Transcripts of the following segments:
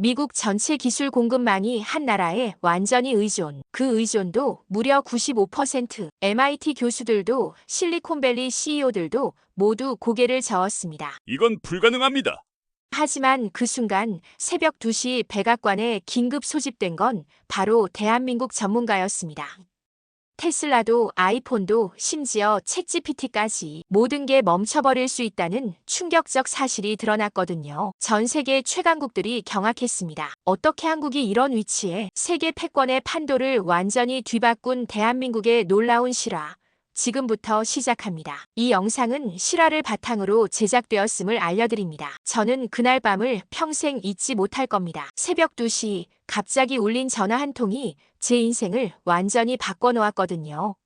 미국 전체 기술 공급망이 한 나라에 완전히 의존. 그 의존도 무려 95%. MIT 교수들도 실리콘밸리 CEO들도 모두 고개를 저었습니다. 이건 불가능합니다. 하지만 그 순간 새벽 2시 백악관에 긴급 소집된 건 바로 대한민국 전문가였습니다. 테슬라도 아이폰도 심지어 챗GPT까지 모든 게 멈춰버릴 수 있다는 충격적 사실이 드러났거든요. 전 세계 최강국들이 경악했습니다. 어떻게 한국이 이런 위치에 세계 패권의 판도를 완전히 뒤바꾼 대한민국의 놀라운 실화. 지금부터 시작합니다. 이 영상은 실화를 바탕으로 제작되었음을 알려드립니다. 저는 그날 밤을 평생 잊지 못할 겁니다. 새벽 2시 갑자기 울린 전화 한 통이 제 인생을 완전히 바꿔놓았거든요.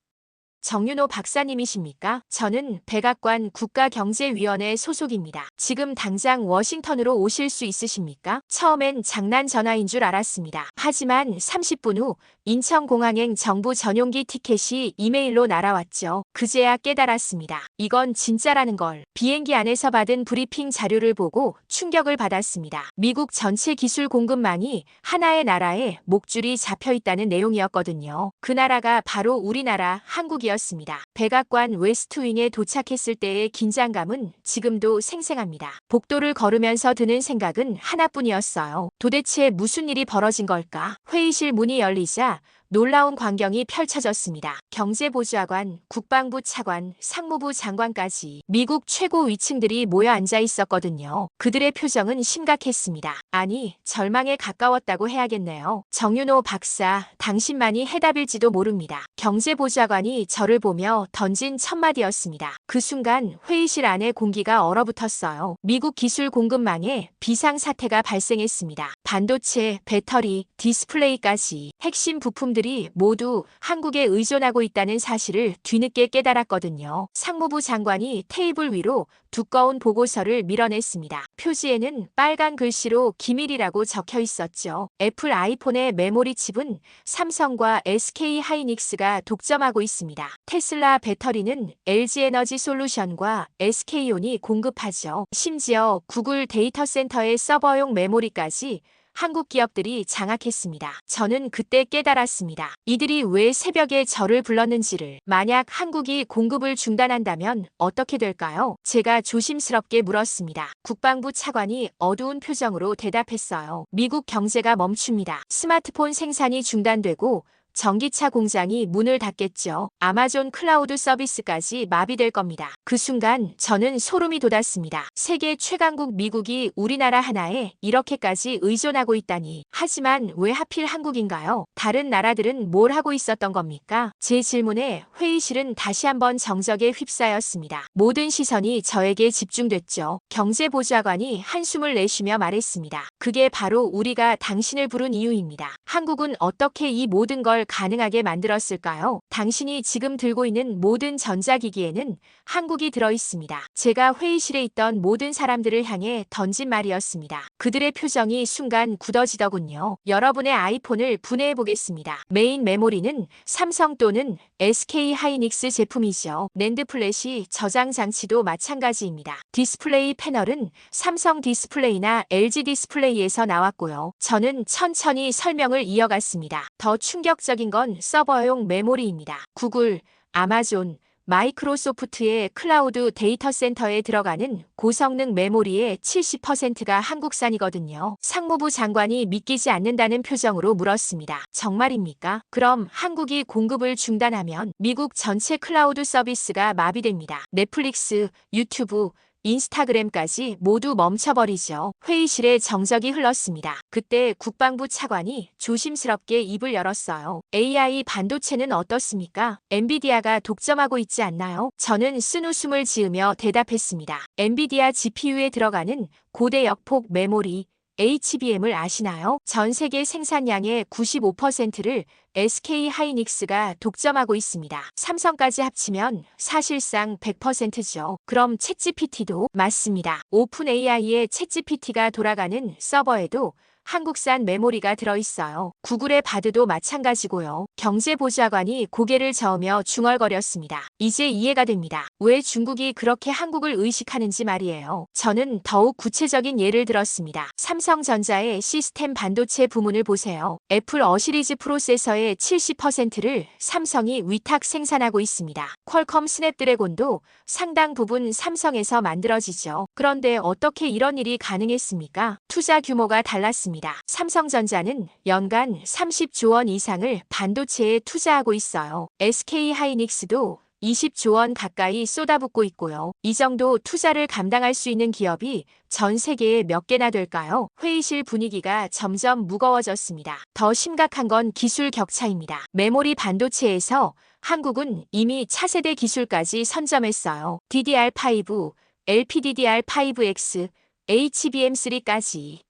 정윤호 박사님이십니까? 저는 백악관 국가경제위원회 소속입니다. 지금 당장 워싱턴으로 오실 수 있으십니까? 처음엔 장난 전화인 줄 알았습니다. 하지만 30분 후 인천공항행 정부 전용기 티켓이 이메일로 날아왔죠. 그제야 깨달았습니다. 이건 진짜라는 걸. 비행기 안에서 받은 브리핑 자료를 보고 충격을 받았습니다. 미국 전체 기술 공급망이 하나의 나라에 목줄이 잡혀 있다는 내용이었거든요. 그 나라가 바로 우리나라 한국이었습니다. 백악관 웨스트윙에 도착했을 때의 긴장감은 지금도 생생합니다. 복도를 걸으면서 드는 생각은 하나뿐이었어요. 도대체 무슨 일이 벌어진 걸까? 회의실 문이 열리자 놀라운 광경이 펼쳐졌습니다. 경제보좌관, 국방부 차관, 상무부 장관까지 미국 최고 위층들이 모여 앉아 있었거든요. 그들의 표정은 심각했습니다. 아니, 절망에 가까웠다고 해야겠네요. 정윤호 박사, 당신만이 해답일지도 모릅니다. 경제보좌관이 저를 보며 던진 첫 마디였습니다. 그 순간 회의실 안의 공기가 얼어붙었어요. 미국 기술 공급망에 비상사태가 발생했습니다. 반도체, 배터리, 디스플레이까지 핵심 부품들이 모두 한국에 의존하고 있다는 사실을 뒤늦게 깨달았거든요. 상무부 장관이 테이블 위로 두꺼운 보고서를 밀어냈습니다. 표지에는 빨간 글씨로 기밀이라고 적혀 있었죠. 애플 아이폰의 메모리 칩은 삼성과 SK 하이닉스가 독점하고 있습니다. 테슬라 배터리는 LG 에너지 솔루션과 SK온이 공급하죠. 심지어 구글 데이터 센터의 서버용 메모리까지 한국 기업들이 장악했습니다. 저는 그때 깨달았습니다. 이들이 왜 새벽에 저를 불렀는지를. 만약 한국이 공급을 중단한다면 어떻게 될까요? 제가 조심스럽게 물었습니다. 국방부 차관이 어두운 표정으로 대답했어요. 미국 경제가 멈춥니다. 스마트폰 생산이 중단되고 전기차 공장이 문을 닫겠죠. 아마존 클라우드 서비스까지 마비될 겁니다. 그 순간 저는 소름이 돋았습니다. 세계 최강국 미국이 우리나라 하나에 이렇게까지 의존하고 있다니. 하지만 왜 하필 한국인가요? 다른 나라들은 뭘 하고 있었던 겁니까? 제 질문에 회의실은 다시 한번 정적에 휩싸였습니다. 모든 시선이 저에게 집중됐죠. 경제보좌관이 한숨을 내쉬며 말했습니다. 그게 바로 우리가 당신을 부른 이유입니다. 한국은 어떻게 이 모든 걸 가능하게 만들었을까요? 당신이 지금 들고 있는 모든 전자기기에는 한국이 들어있습니다. 제가 회의실에 있던 모든 사람들을 향해 던진 말이었습니다. 그들의 표정이 순간 굳어지더군요. 여러분의 아이폰을 분해해 보겠습니다. 메인 메모리는 삼성 또는 SK 하이닉스 제품이죠. 낸드 플래시 저장 장치도 마찬가지입니다. 디스플레이 패널은 삼성 디스플레이나 LG 디스플레이에서 나왔고요. 저는 천천히 설명을 이어갔습니다. 더 충격적인 건 서버용 메모리입니다. 구글, 아마존, 마이크로소프트의 클라우드 데이터 센터에 들어가는 고성능 메모리의 70%가 한국산이거든요. 상무부 장관이 믿기지 않는다는 표정으로 물었습니다. 정말입니까? 그럼 한국이 공급을 중단하면 미국 전체 클라우드 서비스가 마비됩니다. 넷플릭스, 유튜브, 인스타그램까지 모두 멈춰버리죠. 회의실에 정적이 흘렀습니다. 그때 국방부 차관이 조심스럽게 입을 열었어요. AI 반도체는 어떻습니까? 엔비디아가 독점하고 있지 않나요? 저는 쓴웃음을 지으며 대답했습니다. 엔비디아 GPU에 들어가는 고대 역폭 메모리 HBM을 아시나요? 전 세계 생산량의 95%를 SK 하이닉스가 독점하고 있습니다. 삼성까지 합치면 사실상 100%죠. 그럼 챗GPT도 맞습니다. 오픈 AI의 챗GPT가 돌아가는 서버에도 한국산 메모리가 들어있어요. 구글의 바드도 마찬가지고요. 경제보좌관이 고개를 저으며 중얼거렸습니다. 이제 이해가 됩니다. 왜 중국이 그렇게 한국을 의식하는지 말이에요. 저는 더욱 구체적인 예를 들었습니다. 삼성전자의 시스템 반도체 부문을 보세요. 애플 어시리즈 프로세서의 70%를 삼성이 위탁 생산하고 있습니다. 퀄컴 스냅드래곤도 상당 부분 삼성에서 만들어지죠. 그런데 어떻게 이런 일이 가능했습니까? 투자 규모가 달랐습니다. 삼성전자는 연간 30조 원 이상을 반도체에 투자하고 있어요. SK하이닉스도 20조 원 가까이 쏟아붓고 있고요. 이 정도 투자를 감당할 수 있는 기업이 전 세계에 몇 개나 될까요? 회의실 분위기가 점점 무거워졌습니다. 더 심각한 건 기술 격차입니다. 메모리 반도체에서 한국은 이미 차세대 기술까지 선점했어요. DDR5, LPDDR5X, HBM3까지.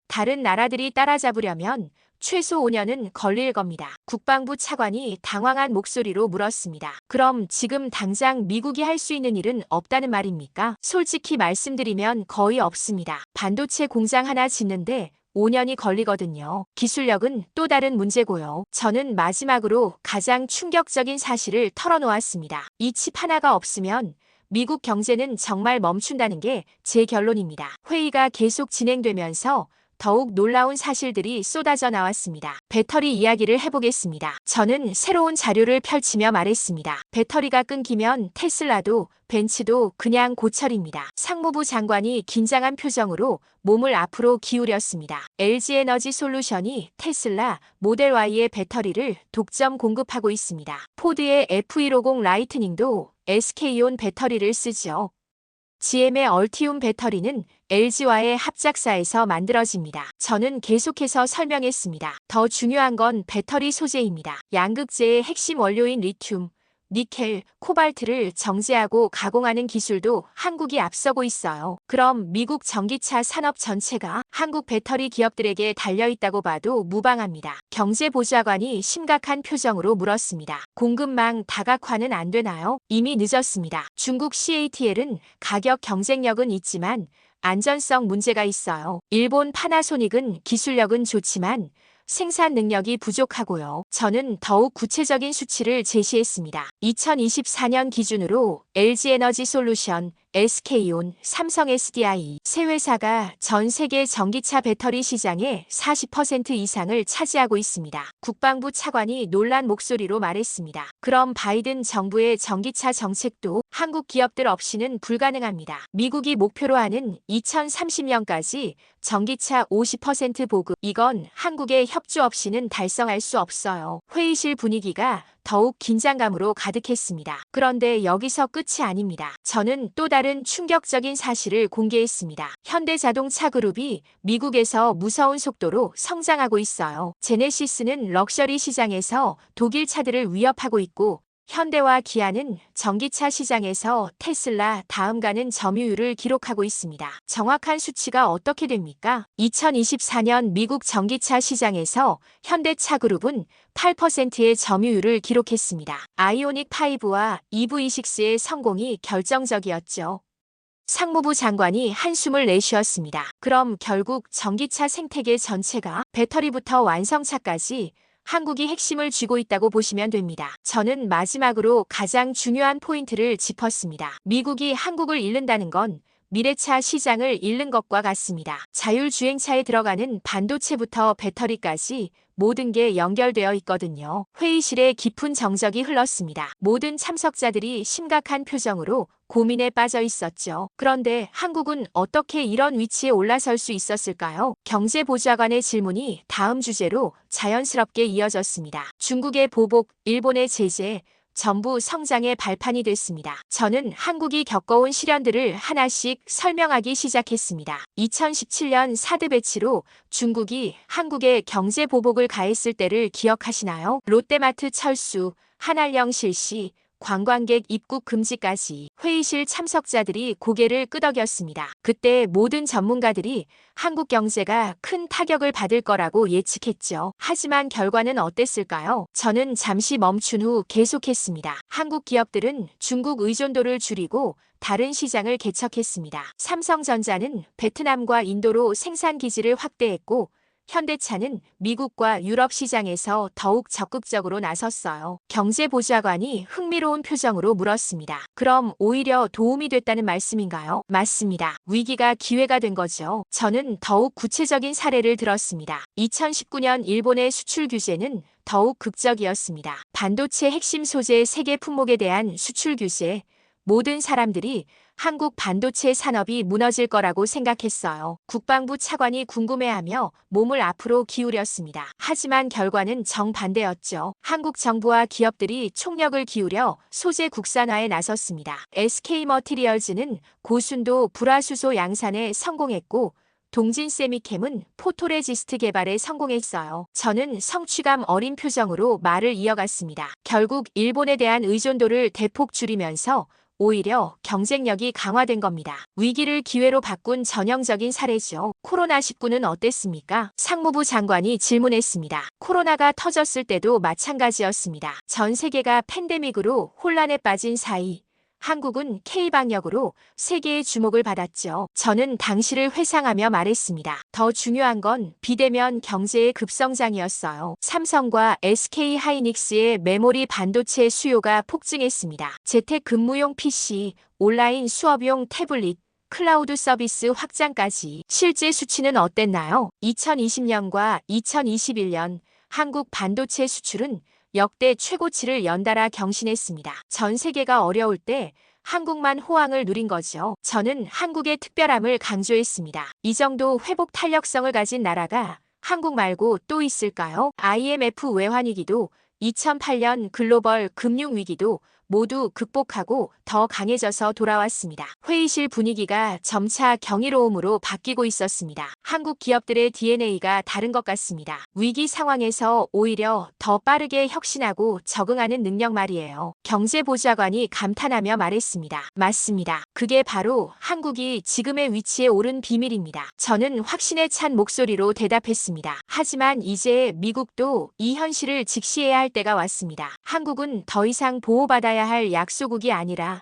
다른 나라들이 따라잡으려면 최소 5년은 걸릴 겁니다. 국방부 차관이 당황한 목소리로 물었습니다. 그럼 지금 당장 미국이 할 수 있는 일은 없다는 말입니까? 솔직히 말씀드리면 거의 없습니다. 반도체 공장 하나 짓는데 5년이 걸리거든요. 기술력은 또 다른 문제고요. 저는 마지막으로 가장 충격적인 사실을 털어놓았습니다. 이 칩 하나가 없으면 미국 경제는 정말 멈춘다는 게 제 결론입니다. 회의가 계속 진행되면서 더욱 놀라운 사실들이 쏟아져 나왔습니다. 배터리 이야기를 해보겠습니다. 저는 새로운 자료를 펼치며 말했습니다. 배터리가 끊기면 테슬라도 벤츠도 그냥 고철입니다. 상무부 장관이 긴장한 표정으로 몸을 앞으로 기울였습니다. LG에너지솔루션이 테슬라 모델 Y의 배터리를 독점 공급하고 있습니다. 포드의 F150 라이트닝도 SK온 배터리를 쓰죠. GM의 얼티움 배터리는 LG와의 합작사에서 만들어집니다. 저는 계속해서 설명했습니다. 더 중요한 건 배터리 소재입니다. 양극재의 핵심 원료인 리튬, 니켈, 코발트를 정제하고 가공하는 기술도 한국이 앞서고 있어요. 그럼 미국 전기차 산업 전체가 한국 배터리 기업들에게 달려있다고 봐도 무방합니다. 경제보좌관이 심각한 표정으로 물었습니다. 공급망 다각화는 안 되나요? 이미 늦었습니다. 중국 CATL은 가격 경쟁력은 있지만 안전성 문제가 있어요. 일본 파나소닉은 기술력은 좋지만 생산 능력이 부족하고요. 저는 더욱 구체적인 수치를 제시했습니다. 2024년 기준으로 LG에너지솔루션, SK온, 삼성 SDI 세 회사가 전 세계 전기차 배터리 시장의 40% 이상을 차지하고 있습니다. 국방부 차관이 놀란 목소리로 말했습니다. 그럼 바이든 정부의 전기차 정책도 한국 기업들 없이는 불가능합니다. 미국이 목표로 하는 2030년까지 전기차 50% 보급, 이건 한국의 협조 없이는 달성할 수 없어요. 회의실 분위기가 더욱 긴장감으로 가득했습니다. 그런데 여기서 끝이 아닙니다. 저는 또 다른 충격적인 사실을 공개했습니다. 현대자동차 그룹이 미국에서 무서운 속도로 성장하고 있어요. 제네시스는 럭셔리 시장에서 독일 차들을 위협하고 있고 현대와 기아는 전기차 시장에서 테슬라 다음 가는 점유율을 기록하고 있습니다. 정확한 수치가 어떻게 됩니까? 2024년 미국 전기차 시장에서 현대차그룹은 8%의 점유율을 기록했습니다. 아이오닉5와 EV6의 성공이 결정적이었죠. 상무부 장관이 한숨을 내쉬었습니다. 그럼 결국 전기차 생태계 전체가 배터리부터 완성차까지 한국이 핵심을 쥐고 있다고 보시면 됩니다. 저는 마지막으로 가장 중요한 포인트를 짚었습니다. 미국이 한국을 잃는다는 건 미래차 시장을 잃는 것과 같습니다. 자율주행차에 들어가는 반도체부터 배터리까지 모든 게 연결되어 있거든요. 회의실에 깊은 정적이 흘렀습니다. 모든 참석자들이 심각한 표정으로 고민에 빠져 있었죠. 그런데 한국은 어떻게 이런 위치에 올라설 수 있었을까요? 경제보좌관의 질문이 다음 주제로 자연스럽게 이어졌습니다. 중국의 보복, 일본의 제재, 전부 성장의 발판이 됐습니다. 저는 한국이 겪어온 시련들을 하나씩 설명하기 시작했습니다. 2017년 사드 배치로 중국이 한국에 경제 보복을 가했을 때를 기억하시나요? 롯데마트 철수, 한알령 실시, 관광객 입국 금지까지. 회의실 참석자들이 고개를 끄덕였습니다. 그때 모든 전문가들이 한국 경제가 큰 타격을 받을 거라고 예측했죠. 하지만 결과는 어땠을까요? 저는 잠시 멈춘 후 계속했습니다. 한국 기업들은 중국 의존도를 줄이고 다른 시장을 개척했습니다. 삼성전자는 베트남과 인도로 생산 기지를 확대했고 현대차는 미국과 유럽 시장에서 더욱 적극적으로 나섰어요. 경제보좌관이 흥미로운 표정으로 물었습니다. 그럼 오히려 도움이 됐다는 말씀인가요? 맞습니다. 위기가 기회가 된 거죠. 저는 더욱 구체적인 사례를 들었습니다. 2019년 일본의 수출 규제는 더욱 극적이었습니다. 반도체 핵심 소재 세계 품목에 대한 수출 규제, 모든 사람들이 한국 반도체 산업이 무너질 거라고 생각했어요. 국방부 차관이 궁금해하며 몸을 앞으로 기울였습니다. 하지만 결과는 정반대였죠. 한국 정부와 기업들이 총력을 기울여 소재 국산화에 나섰습니다. SK머티리얼즈는 고순도 불화수소 양산에 성공했고 동진세미캠은 포토레지스트 개발에 성공했어요. 저는 성취감 어린 표정으로 말을 이어갔습니다. 결국 일본에 대한 의존도를 대폭 줄이면서 오히려 경쟁력이 강화된 겁니다. 위기를 기회로 바꾼 전형적인 사례죠. 코로나19는 어땠습니까? 상무부 장관이 질문했습니다. 코로나가 터졌을 때도 마찬가지였습니다. 전 세계가 팬데믹으로 혼란에 빠진 사이 한국은 K방역으로 세계의 주목을 받았죠. 저는 당시를 회상하며 말했습니다. 더 중요한 건 비대면 경제의 급성장이었어요. 삼성과 SK하이닉스의 메모리 반도체 수요가 폭증했습니다. 재택 근무용 PC, 온라인 수업용 태블릿, 클라우드 서비스 확장까지. 실제 수치는 어땠나요? 2020년과 2021년 한국 반도체 수출은 역대 최고치를 연달아 경신했습니다. 전 세계가 어려울 때 한국만 호황을 누린 거죠. 저는 한국의 특별함을 강조했습니다. 이 정도 회복 탄력성을 가진 나라가 한국 말고 또 있을까요? IMF 외환위기도 2008년 글로벌 금융위기도 모두 극복하고 더 강해져서 돌아왔습니다. 회의실 분위기가 점차 경이로움으로 바뀌고 있었습니다. 한국 기업들의 DNA가 다른 것 같습니다. 위기 상황에서 오히려 더 빠르게 혁신하고 적응하는 능력 말이에요. 경제보좌관이 감탄하며 말했습니다. 맞습니다. 그게 바로 한국이 지금의 위치에 오른 비밀입니다. 저는 확신에 찬 목소리로 대답했습니다. 하지만 이제 미국도 이 현실을 직시해야 할 때가 왔습니다. 한국은 더 이상 보호받아야 할 약소국이 아니라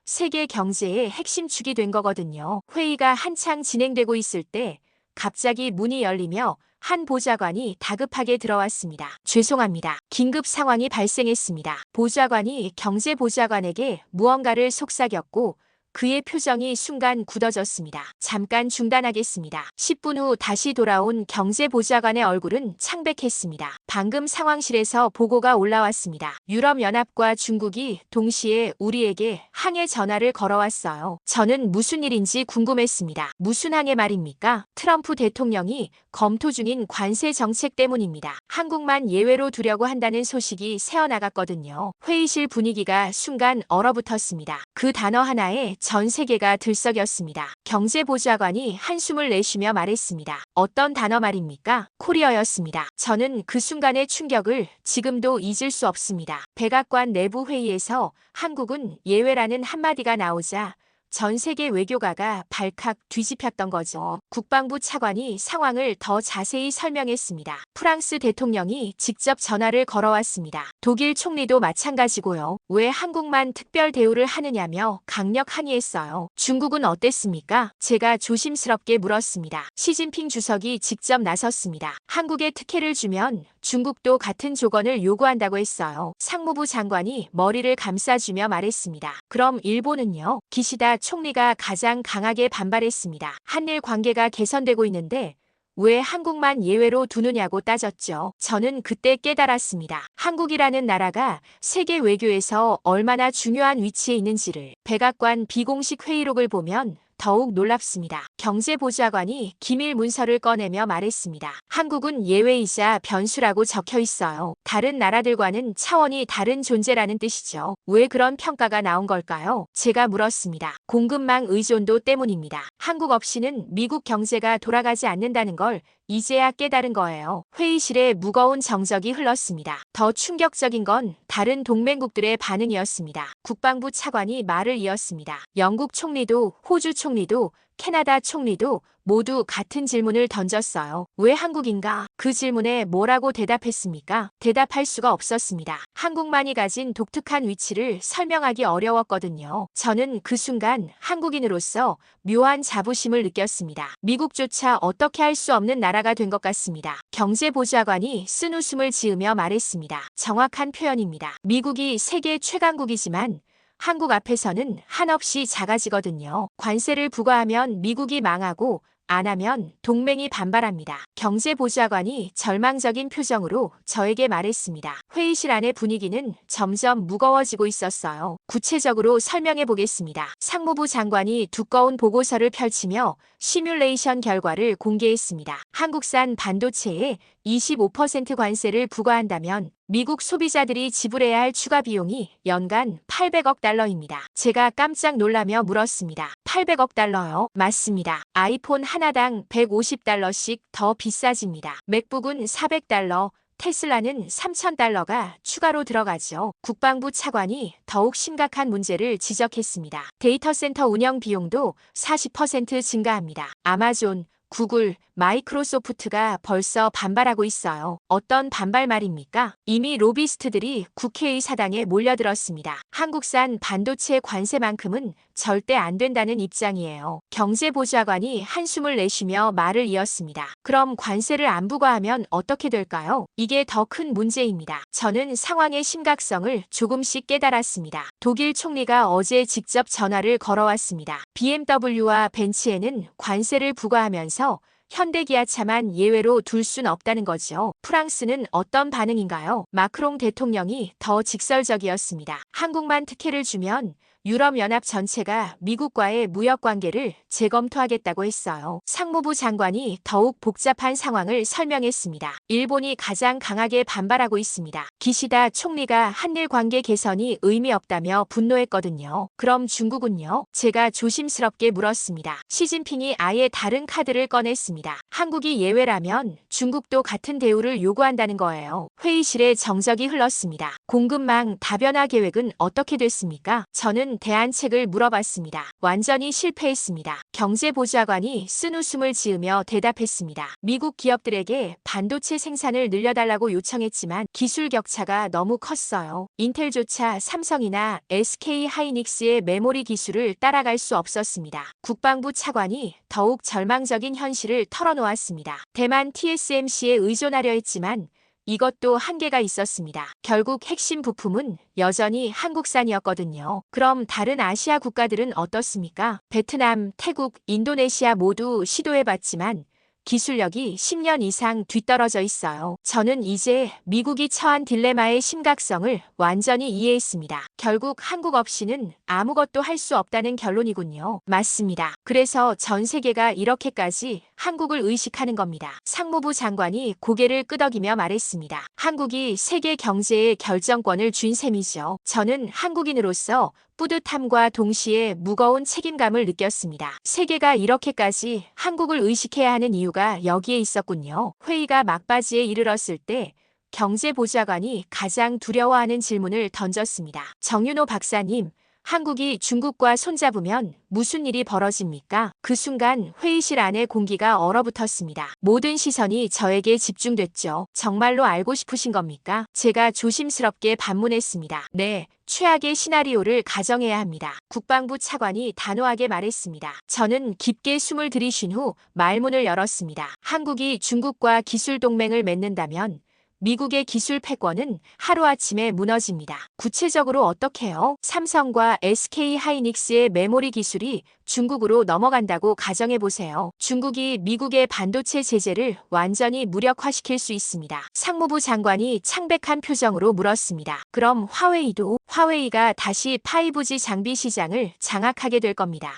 세계 경제의 핵심축이 된 거거든요. 회의가 한창 진행되고 있을 때 갑자기 문이 열리며 한 보좌관이 다급하게 들어왔습니다. 죄송합니다. 긴급 상황이 발생했습니다. 보좌관이 경제보좌관에게 무언가를 속삭였고 그의 표정이 순간 굳어졌습니다. 잠깐 중단하겠습니다. 10분 후 다시 돌아온 경제보좌관의 얼굴은 창백했습니다. 방금 상황실에서 보고가 올라왔습니다. 유럽연합과 중국이 동시에 우리에게 항해 전화를 걸어왔어요. 저는 무슨 일인지 궁금했습니다. 무슨 항해 말입니까? 트럼프 대통령이 검토 중인 관세 정책 때문입니다. 한국만 예외로 두려고 한다는 소식이 새어나갔거든요. 회의실 분위기가 순간 얼어붙었습니다. 그 단어 하나에 전 세계가 들썩였습니다. 경제보좌관이 한숨을 내쉬며 말했습니다. 어떤 단어 말입니까? 코리어였습니다. 저는 그 순간의 충격을 지금도 잊을 수 없습니다. 백악관 내부 회의에서 한국은 예외라는 한마디가 나오자 전 세계 외교가가 발칵 뒤집혔던 거죠. 국방부 차관이 상황을 더 자세히 설명했습니다. 프랑스 대통령이 직접 전화를 걸어왔습니다. 독일 총리도 마찬가지고요. 왜 한국만 특별 대우를 하느냐며 강력 항의했어요. 중국은 어땠습니까? 제가 조심스럽게 물었습니다. 시진핑 주석이 직접 나섰습니다. 한국에 특혜를 주면 중국도 같은 조건을 요구한다고 했어요. 상무부 장관이 머리를 감싸주며 말했습니다. 그럼 일본은요? 기시다 총리가 가장 강하게 반발했습니다. 한일 관계가 개선되고 있는데 왜 한국만 예외로 두느냐고 따졌죠. 저는 그때 깨달았습니다. 한국이라는 나라가 세계 외교에서 얼마나 중요한 위치에 있는지를. 백악관 비공식 회의록을 보면 더욱 놀랍습니다. 경제보좌관이 기밀 문서를 꺼내며 말했습니다. 한국은 예외이자 변수라고 적혀 있어요. 다른 나라들과는 차원이 다른 존재라는 뜻이죠. 왜 그런 평가가 나온 걸까요? 제가 물었습니다. 공급망 의존도 때문입니다. 한국 없이는 미국 경제가 돌아가지 않는다는 걸 이제야 깨달은 거예요. 회의실에 무거운 정적이 흘렀습니다. 더 충격적인 건 다른 동맹국들의 반응이었습니다. 국방부 차관이 말을 이었습니다. 영국 총리도 호주 총리도 캐나다 총리도 모두 같은 질문을 던졌어요. 왜 한국인가? 그 질문에 뭐라고 대답했습니까? 대답할 수가 없었습니다. 한국만이 가진 독특한 위치를 설명하기 어려웠거든요. 저는 그 순간 한국인으로서 묘한 자부심을 느꼈습니다. 미국조차 어떻게 할 수 없는 나라가 된 것 같습니다. 경제보좌관이 쓴 웃음을 지으며 말했습니다. 정확한 표현입니다. 미국이 세계 최강국이지만 한국 앞에서는 한없이 작아지거든요. 관세를 부과하면 미국이 망하고 안 하면 동맹이 반발합니다. 경제보좌관이 절망적인 표정으로 저에게 말했습니다. 회의실 안의 분위기는 점점 무거워지고 있었어요. 구체적으로 설명해 보겠습니다. 상무부 장관이 두꺼운 보고서를 펼치며 시뮬레이션 결과를 공개했습니다. 한국산 반도체에 25% 관세를 부과한다면 미국 소비자들이 지불해야 할 추가 비용이 연간 800억 달러입니다. 제가 깜짝 놀라며 물었습니다. 800억 달러요? 맞습니다. 아이폰 하나당 150달러씩 더 비싸집니다. 맥북은 400달러, 테슬라는 3,000달러가 추가로 들어가죠. 국방부 차관이 더욱 심각한 문제를 지적했습니다. 데이터 센터 운영 비용도 40% 증가합니다. 아마존, 구글, 마이크로소프트가 벌써 반발하고 있어요. 어떤 반발 말입니까? 이미 로비스트들이 국회의 사당에 몰려들었습니다. 한국산 반도체 관세만큼은 절대 안 된다는 입장이에요. 경제보좌관이 한숨을 내쉬며 말을 이었습니다. 그럼 관세를 안 부과하면 어떻게 될까요? 이게 더 큰 문제입니다. 저는 상황의 심각성을 조금씩 깨달았습니다. 독일 총리가 어제 직접 전화를 걸어왔습니다. BMW와 벤츠에는 관세를 부과하면서 현대기아차만 예외로 둘 순 없다는 거죠. 프랑스는 어떤 반응인가요? 마크롱 대통령이 더 직설적이었습니다. 한국만 특혜를 주면 유럽연합 전체가 미국과의 무역관계를 재검토하겠다고 했어요. 상무부 장관이 더욱 복잡한 상황을 설명했습니다. 일본이 가장 강하게 반발하고 있습니다. 기시다 총리가 한일 관계 개선이 의미 없다며 분노했거든요. 그럼 중국은요? 제가 조심스럽게 물었습니다. 시진핑이 아예 다른 카드를 꺼냈습니다. 한국이 예외라면 중국도 같은 대우를 요구한다는 거예요. 회의실에 정적이 흘렀습니다. 공급망 다변화 계획은 어떻게 됐습니까? 저는 대안책을 물어봤습니다. 완전히 실패했습니다. 경제보좌관이 쓴 웃음을 지으며 대답했습니다. 미국 기업들에게 반도체 생산을 늘려달라고 요청했지만 기술 격차가 너무 컸어요. 인텔조차 삼성이나 SK 하이닉스의 메모리 기술을 따라갈 수 없었습니다. 국방부 차관이 더욱 절망적인 현실을 털어놓았습니다. 대만 TSMC에 의존하려 했지만 이것도 한계가 있었습니다. 결국 핵심 부품은 여전히 한국산이었거든요. 그럼 다른 아시아 국가들은 어떻습니까? 베트남, 태국, 인도네시아 모두 시도해봤지만 기술력이 10년 이상 뒤떨어져 있어요. 저는 이제 미국이 처한 딜레마의 심각성을 완전히 이해했습니다. 결국 한국 없이는 아무것도 할 수 없다는 결론이군요. 맞습니다. 그래서 전 세계가 이렇게까지 한국을 의식하는 겁니다. 상무부 장관이 고개를 끄덕이며 말했습니다. 한국이 세계 경제의 결정권을 쥔 셈이죠. 저는 한국인으로서 뿌듯함과 동시에 무거운 책임감을 느꼈습니다. 세계가 이렇게까지 한국을 의식해야 하는 이유가 여기에 있었군요. 회의가 막바지에 이르렀을 때 경제보좌관이 가장 두려워하는 질문을 던졌습니다. 정윤호 박사님, 한국이 중국과 손잡으면 무슨 일이 벌어집니까? 그 순간 회의실 안의 공기가 얼어붙었습니다. 모든 시선이 저에게 집중됐죠. 정말로 알고 싶으신 겁니까? 제가 조심스럽게 반문했습니다. 네. 최악의 시나리오를 가정해야 합니다. 국방부 차관이 단호하게 말했습니다. 저는 깊게 숨을 들이쉰 후 말문을 열었습니다. 한국이 중국과 기술 동맹을 맺는다면 미국의 기술 패권은 하루아침에 무너집니다. 구체적으로 어떻게요? 삼성과 SK 하이닉스의 메모리 기술이 중국으로 넘어간다고 가정해보세요. 중국이 미국의 반도체 제재를 완전히 무력화시킬 수 있습니다. 상무부 장관이 창백한 표정으로 물었습니다. 그럼 화웨이도? 화웨이가 다시 5G 장비 시장을 장악하게 될 겁니다.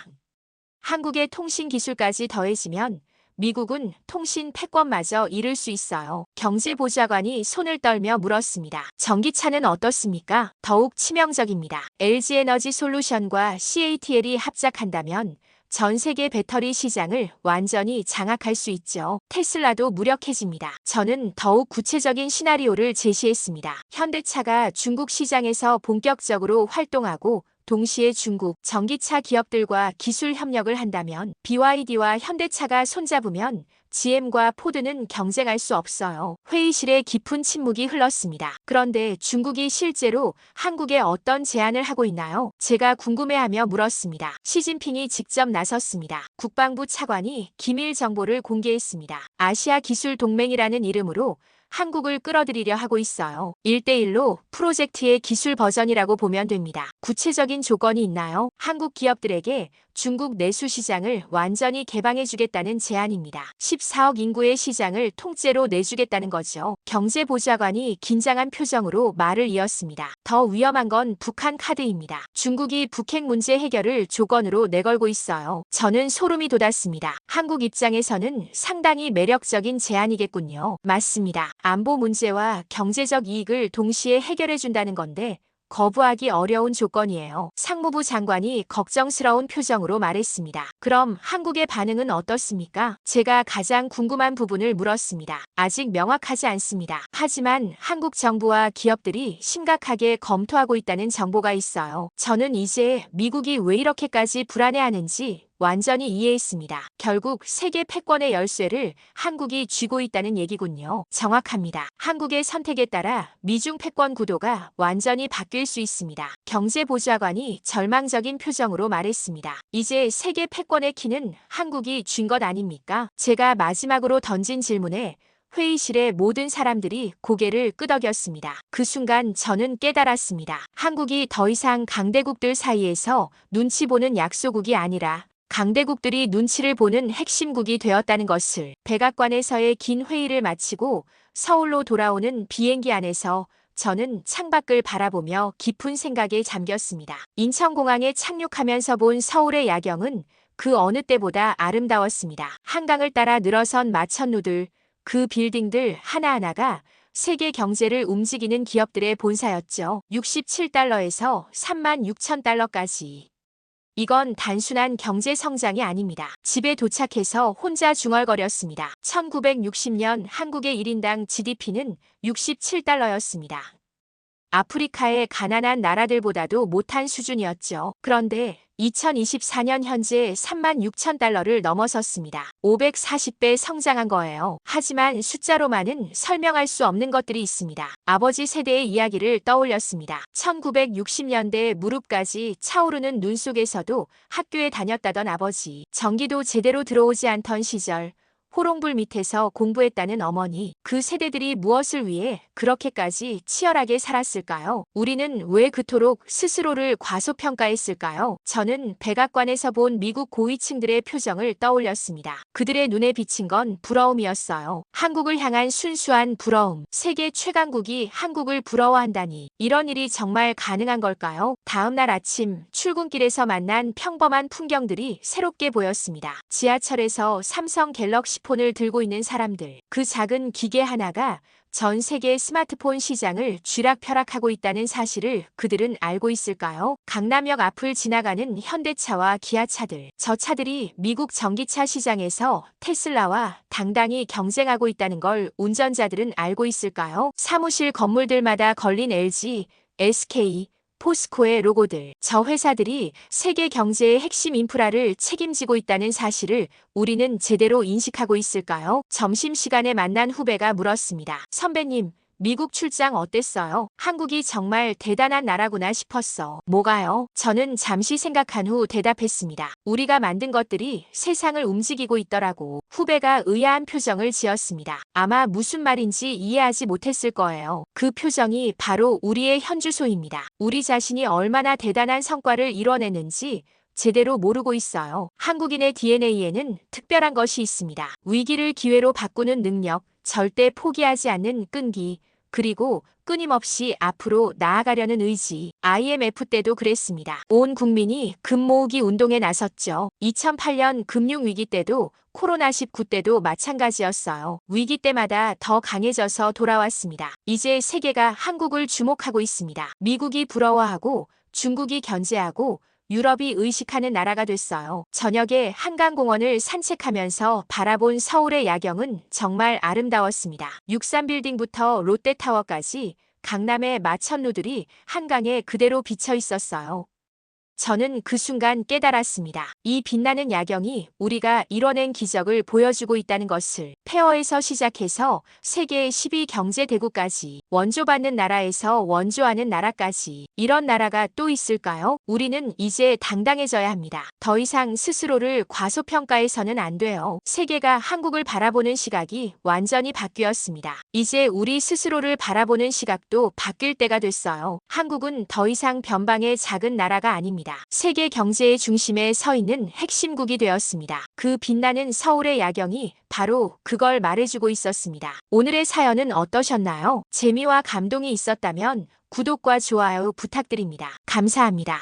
한국의 통신 기술까지 더해지면 미국은 통신 패권마저 잃을 수 있어요. 경제보좌관이 손을 떨며 물었습니다. 전기차는 어떻습니까? 더욱 치명적입니다. LG에너지 솔루션과 CATL이 합작한다면 전 세계 배터리 시장을 완전히 장악할 수 있죠. 테슬라도 무력해집니다. 저는 더욱 구체적인 시나리오를 제시했습니다. 현대차가 중국 시장에서 본격적으로 활동하고 동시에 중국 전기차 기업들과 기술 협력을 한다면 BYD와 현대차가 손잡으면 GM과 포드는 경쟁할 수 없어요. 회의실에 깊은 침묵이 흘렀습니다. 그런데 중국이 실제로 한국에 어떤 제안을 하고 있나요? 제가 궁금해하며 물었습니다. 시진핑이 직접 나섰습니다. 국방부 차관이 기밀 정보를 공개했습니다. 아시아 기술 동맹이라는 이름으로 한국을 끌어들이려 하고 있어요. 1대1로 프로젝트의 기술 버전이라고 보면 됩니다. 구체적인 조건이 있나요? 한국 기업들에게 중국 내수 시장을 완전히 개방해주겠다는 제안입니다. 14억 인구의 시장을 통째로 내주겠다는 거죠. 경제보좌관이 긴장한 표정으로 말을 이었습니다. 더 위험한 건 북한 카드입니다. 중국이 북핵 문제 해결을 조건으로 내걸고 있어요. 저는 소름이 돋았습니다. 한국 입장에서는 상당히 매력적인 제안이겠군요. 맞습니다. 안보 문제와 경제적 이익을 동시에 해결해준다는 건데 거부하기 어려운 조건이에요. 상무부 장관이 걱정스러운 표정으로 말했습니다. 그럼 한국의 반응은 어떻습니까? 제가 가장 궁금한 부분을 물었습니다. 아직 명확하지 않습니다. 하지만 한국 정부와 기업들이 심각하게 검토하고 있다는 정보가 있어요. 저는 이제 미국이 왜 이렇게까지 불안해하는지 완전히 이해했습니다. 결국 세계 패권의 열쇠를 한국이 쥐고 있다는 얘기군요. 정확합니다. 한국의 선택에 따라 미중 패권 구도가 완전히 바뀔 수 있습니다. 경제보좌관이 절망적인 표정으로 말했습니다. 이제 세계 패권의 키는 한국이 쥔 것 아닙니까? 제가 마지막으로 던진 질문에 회의실의 모든 사람들이 고개를 끄덕였습니다. 그 순간 저는 깨달았습니다. 한국이 더 이상 강대국들 사이에서 눈치 보는 약소국이 아니라 강대국들이 눈치를 보는 핵심국이 되었다는 것을. 백악관에서의 긴 회의를 마치고 서울로 돌아오는 비행기 안에서 저는 창밖을 바라보며 깊은 생각에 잠겼습니다. 인천공항에 착륙하면서 본 서울의 야경은 그 어느 때보다 아름다웠습니다. 한강을 따라 늘어선 마천루들, 그 빌딩들 하나하나가 세계 경제를 움직이는 기업들의 본사였죠. 67달러에서 36,000달러까지. 이건 단순한 경제 성장이 아닙니다. 집에 도착해서 혼자 중얼거렸습니다. 1960년 한국의 1인당 GDP는 67달러였습니다. 아프리카의 가난한 나라들보다도 못한 수준이었죠. 그런데 2024년 현재 36,000달러를 넘어섰습니다. 540배 성장한 거예요. 하지만 숫자로만은 설명할 수 없는 것들이 있습니다. 아버지 세대의 이야기를 떠올렸습니다. 1960년대 무릎까지 차오르는 눈 속에서도 학교에 다녔다던 아버지, 전기도 제대로 들어오지 않던 시절, 호롱불 밑에서 공부했다는 어머니, 그 세대들이 무엇을 위해 그렇게까지 치열하게 살았을까요? 우리는 왜 그토록 스스로를 과소평가했을까요? 저는 백악관에서 본 미국 고위층들의 표정을 떠올렸습니다. 그들의 눈에 비친 건 부러움이었어요. 한국을 향한 순수한 부러움. 세계 최강국이 한국을 부러워한다니. 이런 일이 정말 가능한 걸까요? 다음 날 아침 출근길에서 만난 평범한 풍경들이 새롭게 보였습니다. 지하철에서 삼성 갤럭시 폰을 들고 있는 사람들, 그 작은 기계 하나가 전 세계 스마트폰 시장을 쥐락펴락하고 있다는 사실을 그들은 알고 있을까요? 강남역 앞을 지나가는 현대차와 기아차들, 저 차들이 미국 전기차 시장에서 테슬라와 당당히 경쟁하고 있다는 걸 운전자들은 알고 있을까요? 사무실 건물들마다 걸린 LG, SK, 포스코의 로고들, 저 회사들이 세계 경제의 핵심 인프라를 책임지고 있다는 사실을 우리는 제대로 인식하고 있을까요? 점심시간에 만난 후배가 물었습니다. 선배님, 미국 출장 어땠어요? 한국이 정말 대단한 나라구나 싶었어. 뭐가요? 저는 잠시 생각한 후 대답했습니다. 우리가 만든 것들이 세상을 움직이고 있더라고. 후배가 의아한 표정을 지었습니다. 아마 무슨 말인지 이해하지 못했을 거예요. 그 표정이 바로 우리의 현주소입니다. 우리 자신이 얼마나 대단한 성과를 이뤄냈는지 제대로 모르고 있어요. 한국인의 DNA에는 특별한 것이 있습니다. 위기를 기회로 바꾸는 능력, 절대 포기하지 않는 끈기, 그리고 끊임없이 앞으로 나아가려는 의지. IMF 때도 그랬습니다. 온 국민이 금 모으기 운동에 나섰죠. 2008년 금융위기 때도 코로나19 때도 마찬가지였어요. 위기 때마다 더 강해져서 돌아왔습니다. 이제 세계가 한국을 주목하고 있습니다. 미국이 부러워하고 중국이 견제하고 유럽이 의식하는 나라가 됐어요. 저녁에 한강공원을 산책하면서 바라본 서울의 야경은 정말 아름다웠습니다. 63빌딩부터 롯데타워까지 강남의 마천루들이 한강에 그대로 비쳐 있었어요. 저는 그 순간 깨달았습니다. 이 빛나는 야경이 우리가 이뤄낸 기적을 보여주고 있다는 것을. 폐허에서 시작해서 세계 10위 경제대국까지, 원조받는 나라에서 원조하는 나라까지, 이런 나라가 또 있을까요? 우리는 이제 당당해져야 합니다. 더 이상 스스로를 과소평가해서는 안 돼요. 세계가 한국을 바라보는 시각이 완전히 바뀌었습니다. 이제 우리 스스로를 바라보는 시각도 바뀔 때가 됐어요. 한국은 더 이상 변방의 작은 나라가 아닙니다. 세계 경제의 중심에 서 있는 핵심국이 되었습니다. 그 빛나는 서울의 야경이 바로 그걸 말해주고 있었습니다. 오늘의 사연은 어떠셨나요? 재미와 감동이 있었다면 구독과 좋아요 부탁드립니다. 감사합니다.